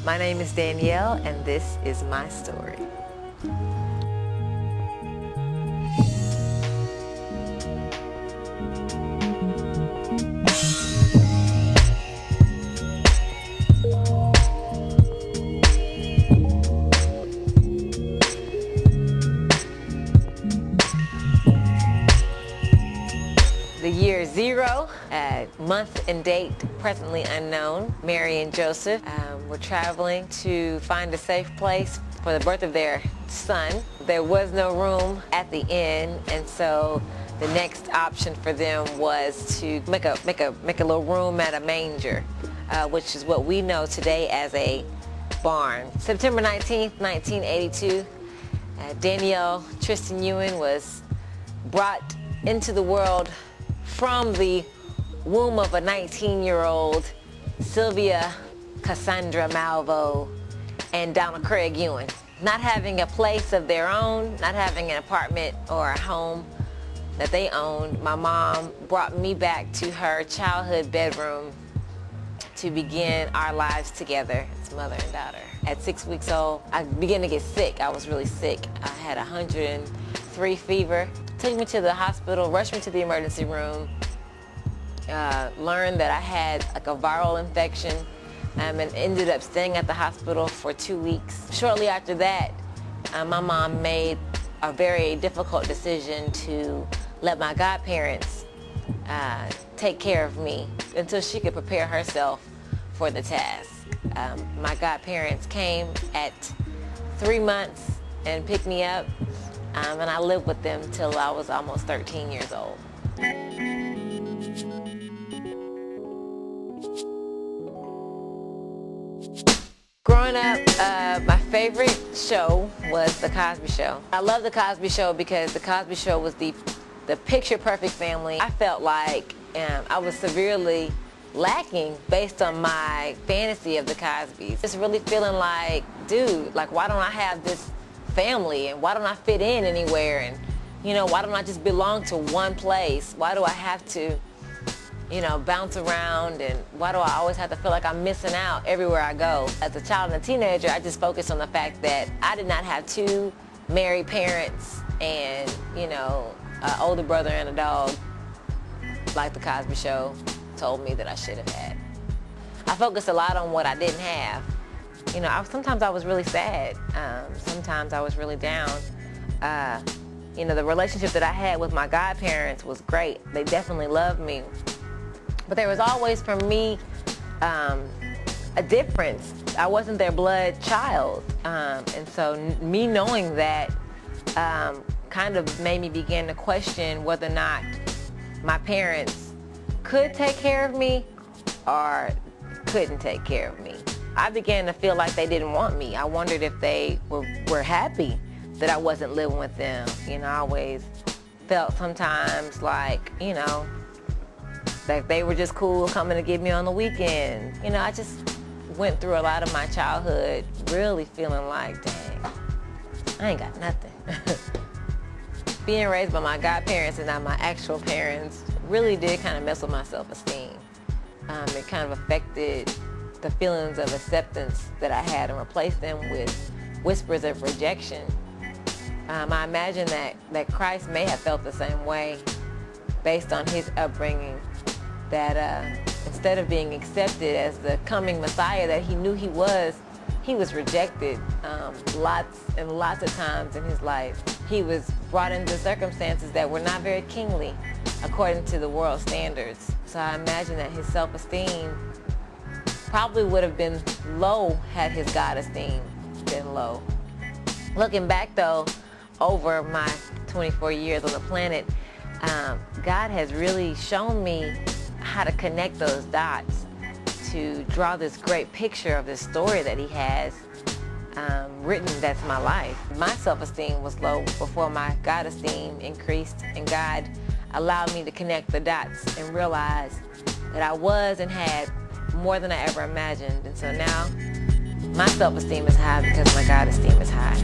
My name is Danielle, and this is my story. The year is 0, month and date presently unknown. Mary and Joseph were traveling to find a safe place for the birth of their son. There was no room at the inn, and so the next option for them was to make a little room at a manger, which is what we know today as a barn. September 19th, 1982, Danielle Tristan Ewan was brought into the world from the womb of a 19-year-old Sylvia Cassandra Malvo and Donald Craig Ewan. Not having a place of their own, not having an apartment or a home that they owned, my mom brought me back to her childhood bedroom to begin our lives together as mother and daughter. At 6 weeks old, I began to get sick. I was really sick. I had 103 fever. Took me to the hospital, rushed me to the emergency room, learned that I had like a viral infection, and ended up staying at the hospital for 2 weeks. Shortly after that, my mom made a very difficult decision to let my godparents take care of me until she could prepare herself for the task. My godparents came at 3 months and picked me up, and I lived with them till I was almost 13 years old. Growing up, my favorite show was The Cosby Show. I love The Cosby Show because The Cosby Show was the picture-perfect family. I felt like I was severely lacking based on my fantasy of the Cosbys. Just really feeling like, dude, like, why don't I have this family, and why don't I fit in anywhere, and why don't I just belong to one place? Why do I have to bounce around, and why do I always have to feel like I'm missing out everywhere I go? As a child and a teenager, I just focused on the fact that I did not have 2 married parents and an older brother and a dog like the Cosby Show told me that I should have had. I focused a lot on what I didn't have. Sometimes I was really sad. Sometimes I was really down. The relationship that I had with my godparents was great. They definitely loved me. But there was always, for me, a difference. I wasn't their blood child. And so me knowing that kind of made me begin to question whether or not my parents could take care of me or couldn't take care of me. I began to feel like they didn't want me. I wondered if they were happy that I wasn't living with them. I always felt sometimes like, like they were just cool coming to get me on the weekend. I just went through a lot of my childhood really feeling like, dang, I ain't got nothing. Being raised by my godparents and not my actual parents really did kind of mess with my self-esteem. It kind of affected the feelings of acceptance that I had and replaced them with whispers of rejection. I imagine that Christ may have felt the same way based on his upbringing, that instead of being accepted as the coming Messiah that he knew he was rejected lots and lots of times in his life. He was brought into circumstances that were not very kingly according to the world standards. So I imagine that his self-esteem probably would have been low had his God esteem been low. Looking back though, over my 24 years on the planet, God has really shown me how to connect those dots to draw this great picture of this story that he has written that's my life. My self-esteem was low before my God esteem increased, and God allowed me to connect the dots and realize that I was and had more than I ever imagined. And so now my self-esteem is high because my God esteem is high.